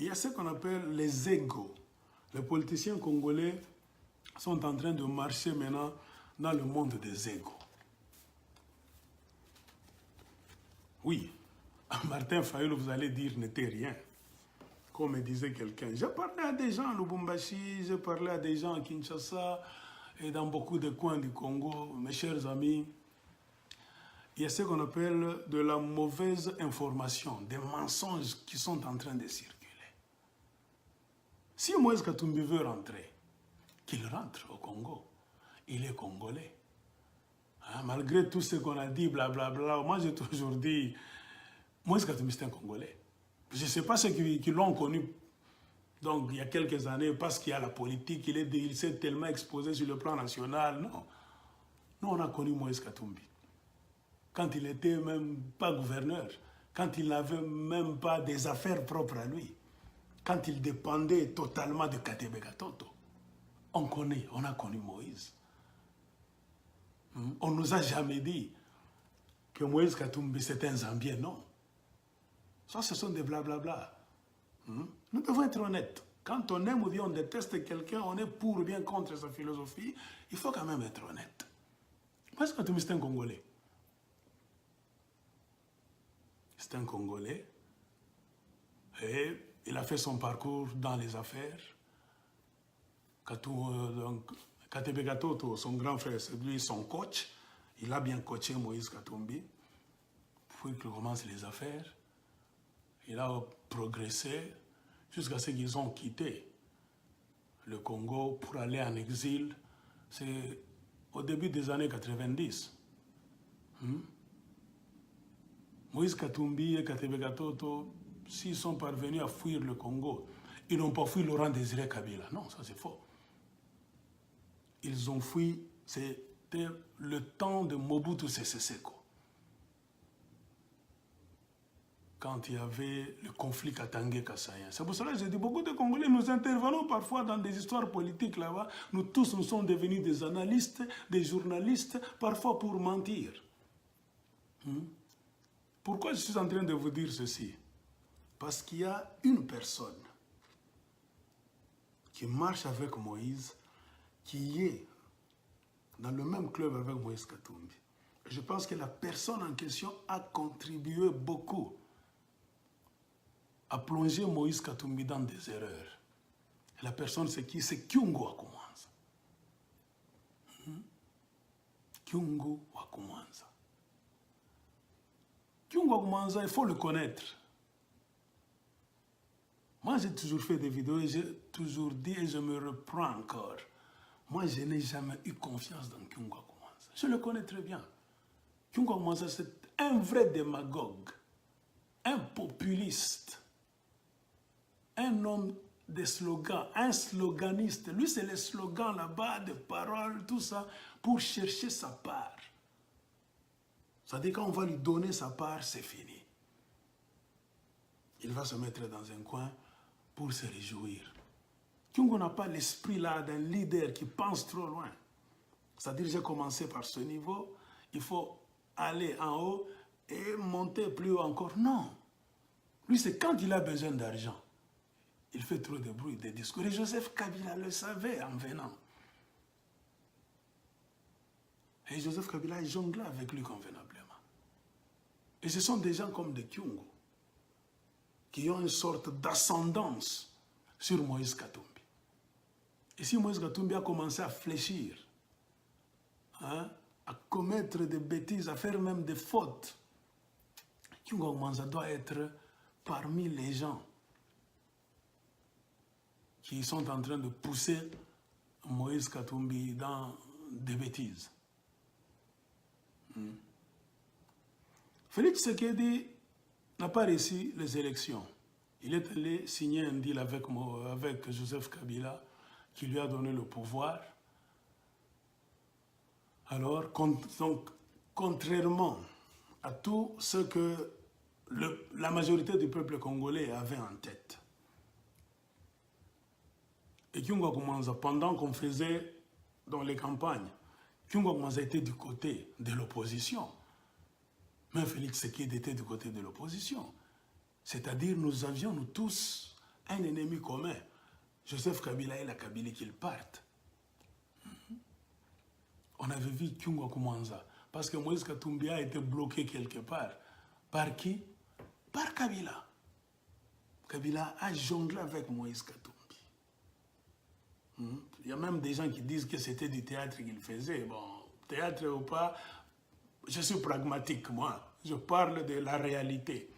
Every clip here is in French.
il y a ce qu'on appelle les égos. Les politiciens congolais sont en train de marcher maintenant dans le monde des égos. Oui, Martin Fayulu, vous allez dire, n'était rien. Comme disait quelqu'un. J'ai parlé à des gens à Lubumbashi, j'ai parlé à des gens à Kinshasa et dans beaucoup de coins du Congo, mes chers amis. Il y a ce qu'on appelle de la mauvaise information, des mensonges qui sont en train de circuler. Si Moïse Katumbi veut rentrer, qu'il rentre au Congo. Il est congolais. Hein, malgré tout ce qu'on a dit, blablabla, moi j'ai toujours dit, Moïse Katumbi c'est un Congolais. Je ne sais pas ceux qui l'ont connu donc, il y a quelques années, parce qu'il y a la politique, il s'est tellement exposé sur le plan national. Non. Nous, on a connu Moïse Katumbi. Quand il n'était même pas gouverneur, quand il n'avait même pas des affaires propres à lui, quand il dépendait totalement de Katebe Gatoto. On a connu Moïse. On ne nous a jamais dit que Moïse Katumbi c'était un Zambien, non. Ça, ce sont des blablabla. Nous devons être honnêtes. Quand on aime ou bien on déteste quelqu'un, on est pour ou bien contre sa philosophie, il faut quand même être honnête. Moïse Katumbi c'est un Congolais. C'est un Congolais. Et il a fait son parcours dans les affaires. Katebe Gatoto, son grand frère, c'est lui son coach. Il a bien coaché Moïse Katumbi. Puis qu'il commence les affaires. Il a progressé jusqu'à ce qu'ils ont quitté le Congo pour aller en exil. C'est au début des années 90. Moïse Katumbi et Katebe Gatoto, s'ils sont parvenus à fuir le Congo, ils n'ont pas fui Laurent Désiré Kabila. Non, ça c'est faux. Ils ont fui, c'était le temps de Mobutu Sese Seko. Quand il y avait le conflit Katangé-Kassaïen. C'est pour cela que j'ai dit, beaucoup de Congolais, nous intervenons parfois dans des histoires politiques là-bas. Nous tous, nous sommes devenus des analystes, des journalistes, parfois pour mentir. Pourquoi je suis en train de vous dire ceci? Parce qu'il y a une personne qui marche avec Moïse, qui est dans le même club avec Moïse Katumbi. Je pense que la personne en question a contribué beaucoup à plonger Moïse Katumbi dans des erreurs. Et la personne, c'est qui? C'est Kyungu Wakumanza. Kyungu Wakumanza. Kyungu Wakumanza, il faut le connaître. Moi, j'ai toujours fait des vidéos et j'ai toujours dit, et je me reprends encore, moi, je n'ai jamais eu confiance dans Kyungu Wakumanza. Je le connais très bien. Kyungu Wakumanza, c'est un vrai démagogue, un populiste, un homme de slogans, un sloganiste. Lui, c'est les slogans là-bas, des paroles, tout ça, pour chercher sa part. C'est-à-dire, quand on va lui donner sa part, c'est fini. Il va se mettre dans un coin pour se réjouir. Kyungu n'a pas l'esprit là d'un leader qui pense trop loin. C'est-à-dire, j'ai commencé par ce niveau, il faut aller en haut et monter plus haut encore. Non. Lui, c'est quand il a besoin d'argent. Il fait trop de bruit, des discours. Et Joseph Kabila le savait en venant. Et Joseph Kabila jonglait avec lui convenablement. Et ce sont des gens comme des Kyungu qui ont une sorte d'ascendance sur Moïse Katumbi. Et si Moïse Katumbi a commencé à fléchir, à commettre des bêtises, à faire même des fautes, Kyungu Wakumanza doit être parmi les gens qui sont en train de pousser Moïse Katumbi dans des bêtises. Félix Tshisekedi n'a pas réussi les élections. Il est allé signer un deal avec Joseph Kabila, qui lui a donné le pouvoir. Alors, donc, contrairement à tout ce que la majorité du peuple congolais avait en tête, et Kyungu Wakumanza, pendant qu'on faisait dans les campagnes, Kyungu Wakumanza était du côté de l'opposition. Mais Félix Tshisekedi était du côté de l'opposition. C'est-à-dire, nous avions, nous tous, un ennemi commun. Joseph Kabila et la Kabylie qu'ils partent. On avait vu Kyungo Koumanza. Parce que Moïse Katumbi a été bloqué quelque part. Par qui? Par Kabila. Kabila a jonglé avec Moïse Katumbi. Il y a même des gens qui disent que c'était du théâtre qu'il faisait. Bon, théâtre ou pas, je suis pragmatique, moi. Je parle de la réalité.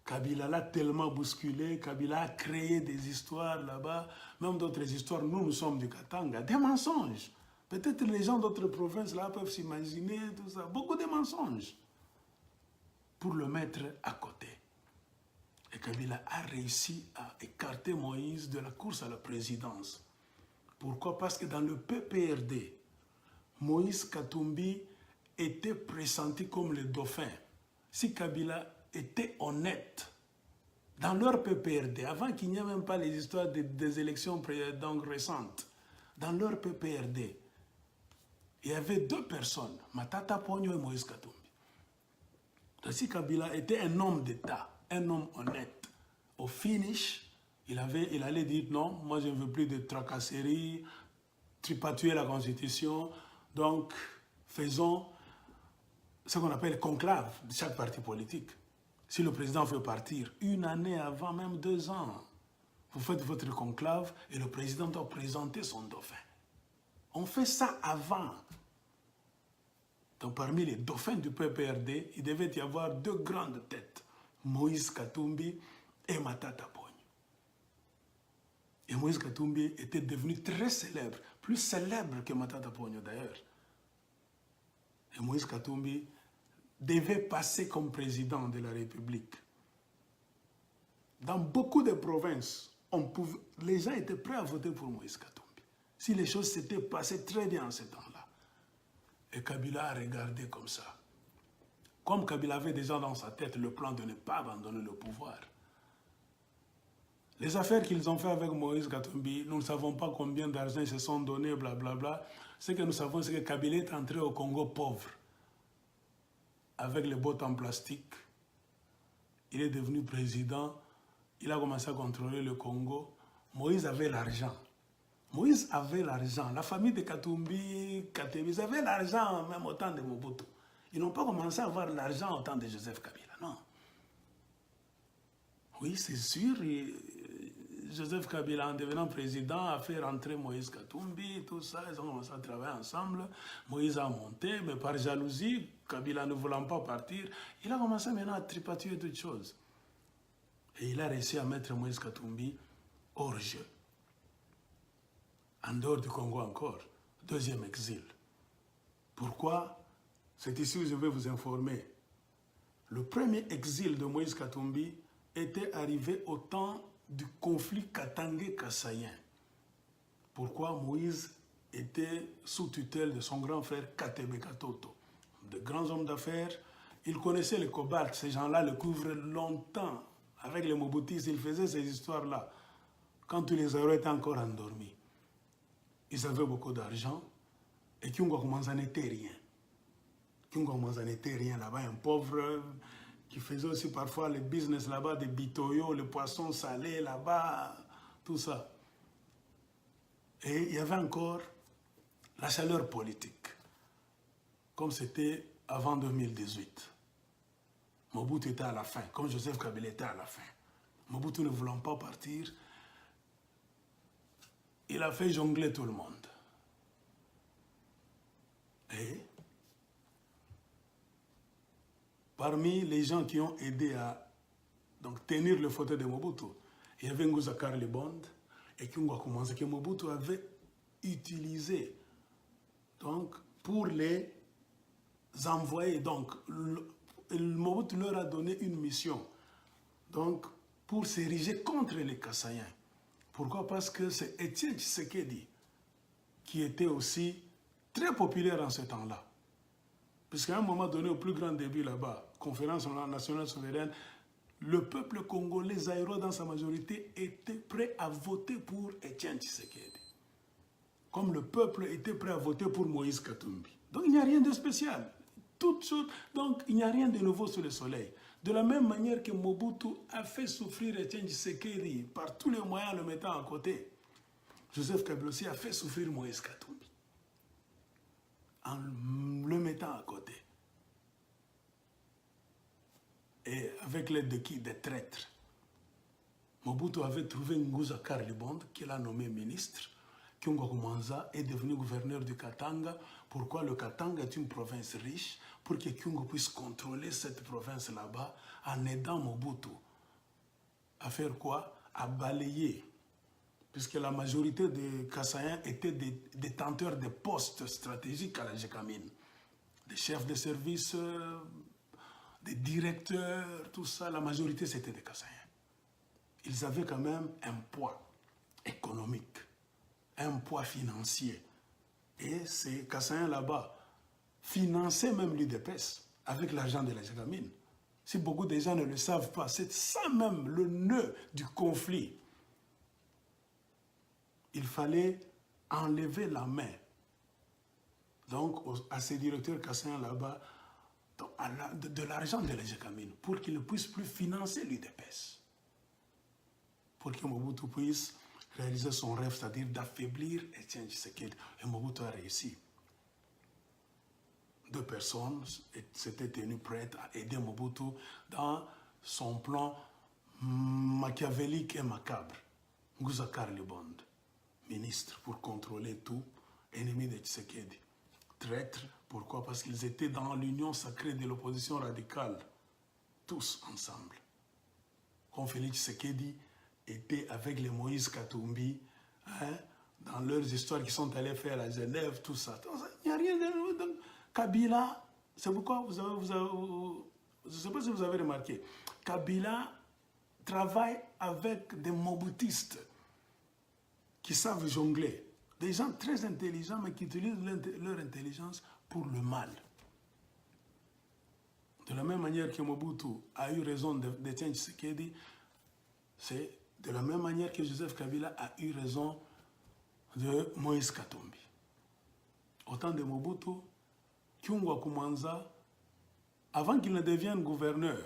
Kabila l'a tellement bousculé, Kabila a créé des histoires là-bas, même d'autres histoires. Nous sommes du Katanga, des mensonges. Peut-être les gens d'autres provinces là peuvent s'imaginer tout ça. Beaucoup de mensonges pour le mettre à côté. Et Kabila a réussi à écarter Moïse de la course à la présidence. Pourquoi? Parce que dans le PPRD, Moïse Katumbi était pressenti comme le dauphin. Si Kabila était honnête, dans leur PPRD, avant qu'il n'y ait même pas les histoires des élections donc récentes, dans leur PPRD, il y avait deux personnes, Matata Ponyo et Moïse Katumbi. Donc si Kabila était un homme d'État, un homme honnête, au finish, il allait dire non, moi je ne veux plus de tracasseries, tripatuer la Constitution, donc faisons ce qu'on appelle conclave de chaque parti politique. Si le président veut partir, une année avant, même 2 ans, vous faites votre conclave et le président doit présenter son dauphin. On fait ça avant. Donc parmi les dauphins du PPRD, il devait y avoir 2 grandes têtes, Moïse Katumbi et Matata Ponyo. Et Moïse Katumbi était devenu très célèbre, plus célèbre que Matata Ponyo d'ailleurs. Et Moïse Katumbi devait passer comme président de la République. Dans beaucoup de provinces, les gens étaient prêts à voter pour Moïse Katumbi. Si les choses s'étaient passées très bien en ce temps-là. Et Kabila a regardé comme ça. Comme Kabila avait déjà dans sa tête le plan de ne pas abandonner le pouvoir. Les affaires qu'ils ont fait avec Moïse Katumbi, nous ne savons pas combien d'argent ils se sont donnés, blablabla. Ce que nous savons, c'est que Kabila est entré au Congo pauvre. Avec les bottes en plastique, il est devenu président, il a commencé à contrôler le Congo. Moïse avait l'argent. Moïse avait l'argent. La famille de Katumbi, Katebi, ils avaient l'argent même au temps de Mobutu. Ils n'ont pas commencé à avoir l'argent au temps de Joseph Kabila, non. Oui, c'est sûr, Joseph Kabila, en devenant président, a fait rentrer Moïse Katumbi, tout ça, ils ont commencé à travailler ensemble. Moïse a monté, mais par jalousie, Kabila ne voulant pas partir, il a commencé maintenant à tripatuer toutes choses. Et il a réussi à mettre Moïse Katumbi hors jeu. En dehors du Congo encore, 2e exil. Pourquoi? C'est ici où je vais vous informer. Le premier exil de Moïse Katumbi était arrivé au temps du conflit katangé-kassaïen. Pourquoi? Moïse était sous tutelle de son grand frère Katebe Katoto. De grands hommes d'affaires, il connaissait le cobalt, ces gens-là le couvrent longtemps. Avec les Mobutistes, ils faisaient ces histoires-là. Quand tous les héros étaient encore endormis. Ils avaient beaucoup d'argent et Kyungo Koumanza n'était rien. Kyungo Koumanza n'était rien là-bas, un pauvre qui faisait aussi parfois le business là-bas, des bitoyos, le poisson salé là-bas, tout ça. Et il y avait encore la chaleur politique, comme c'était avant 2018. Mobutu était à la fin, comme Joseph Kabila était à la fin. Mobutu ne voulant pas partir, il a fait jongler tout le monde. Et parmi les gens qui ont aidé à donc, tenir le fauteuil de Mobutu, il y avait Nguza Karli Bond et Kyungo Koumanza que Mobutu avait utilisé donc, pour les envoyer. Donc, Mobutu leur a donné une mission donc, pour s'ériger contre les Kassaïens. Pourquoi? Parce que c'est Étienne Tshisekedi qui était aussi très populaire en ce temps-là. Puisqu'à un moment donné, au plus grand début là-bas, conférence nationale souveraine, le peuple congolais, Zaïro dans sa majorité, était prêt à voter pour Étienne Tshisekedi. Comme le peuple était prêt à voter pour Moïse Katumbi. Donc il n'y a rien de spécial. Toutes choses, donc il n'y a rien de nouveau sous le soleil. De la même manière que Mobutu a fait souffrir Etienne Tshisekedi par tous les moyens en le mettant à côté, Joseph Kabila aussi a fait souffrir Moïse Katumbi en le mettant à côté. Et avec l'aide de qui? Des traîtres. Mobutu avait trouvé Nguza Karlibond, qu'il a nommé ministre. Kyungo Kumanza est devenu gouverneur du Katanga. Pourquoi le Katanga est une province riche? Pour que Kyungo puisse contrôler cette province là-bas en aidant Mobutu. À faire quoi? À balayer. Puisque la majorité des Kassaïens étaient des détenteurs de postes stratégiques à la Gécamine. Des chefs de service, des directeurs, tout ça, la majorité c'était des Kassaïens. Ils avaient quand même un poids économique, un poids financier. Et ces Kassaïens là-bas finançaient même l'UDPS avec l'argent de la Gécamine. Si beaucoup de gens ne le savent pas, c'est ça même le nœud du conflit. Il fallait enlever la main donc à ces directeurs kassaïens là-bas de l'argent de la Gécamine pour qu'ils ne puissent plus financer l'UDPS. Pour que Mobutu puisse réaliser son rêve, c'est-à-dire d'affaiblir Etienne Tshisekedi. Et Mobutu a réussi. 2 personnes s'étaient tenues prêtes à aider Mobutu dans son plan machiavélique et macabre. Nguza Karlibond, ministre pour contrôler tout, ennemi de Tshisekedi. Traître, pourquoi? Parce qu'ils étaient dans l'union sacrée de l'opposition radicale, tous ensemble. Comme Félix Tshisekedi était avec les Moïse Katumbi, dans leurs histoires qu'ils sont allés faire à Genève, tout ça. Il n'y a rien de... Kabila, c'est pourquoi je ne sais pas si vous avez remarqué, Kabila travaille avec des mobutistes qui savent jongler. Des gens très intelligents, mais qui utilisent leur intelligence pour le mal. De la même manière que Mobutu a eu raison d'Etienne Tshisekedi, c'est de la même manière que Joseph Kabila a eu raison de Moïse Katumbi. Au temps de Mobutu, Kyungwa Kumanza, avant qu'il ne devienne gouverneur,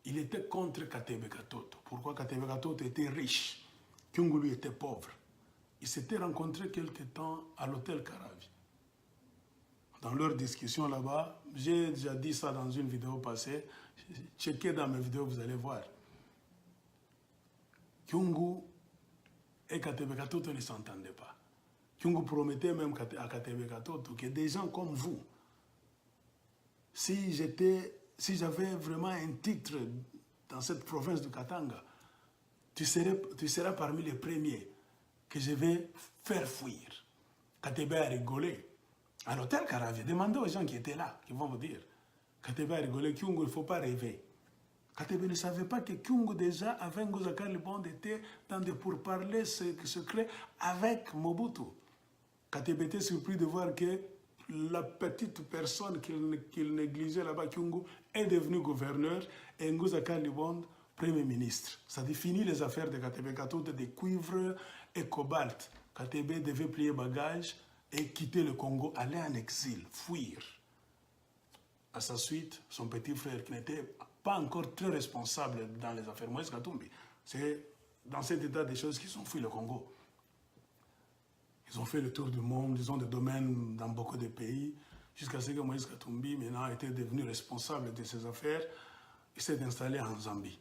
il était contre Katebe Katoto. Pourquoi? Katebe Katoto était riche, Kyungu lui était pauvre. Ils s'étaient rencontrés quelque temps à l'hôtel Karavi. Dans leur discussion là-bas, j'ai déjà dit ça dans une vidéo passée, checkez dans mes vidéos, vous allez voir. Kyungu et Katebe Katoto ne s'entendaient pas. Kyungu promettait même à Katebe Katoto que des gens comme vous, si j'avais vraiment un titre dans cette province du Katanga, tu seras parmi les premiers que je vais faire fuir. Katebe a rigolé. À l'hôtel Karavi, demandez aux gens qui étaient là, qui vont vous dire. Katebe a rigolé, Kyungu, il ne faut pas rêver. Katebe ne savait pas que Kyungu déjà, avec Nguza Karlibond, était dans des pourparlers secrets avec Mobutu. Katebe était surpris de voir que la petite personne qu'il négligeait là-bas, Kyungu, est devenue gouverneur et Nguza Karlibond, Premier ministre. Ça dit fini les affaires de Katebe Katoto, de cuivre et cobalt. Katebe devait plier bagages et quitter le Congo, aller en exil, fuir. À sa suite, son petit frère, qui n'était pas encore très responsable dans les affaires, Moïse Katumbi, c'est dans cet état des choses qu'ils ont fui le Congo. Ils ont fait le tour du monde, ils ont des domaines dans beaucoup de pays, jusqu'à ce que Moïse Katumbi, maintenant, était devenu responsable de ces affaires. Il s'est installé en Zambie.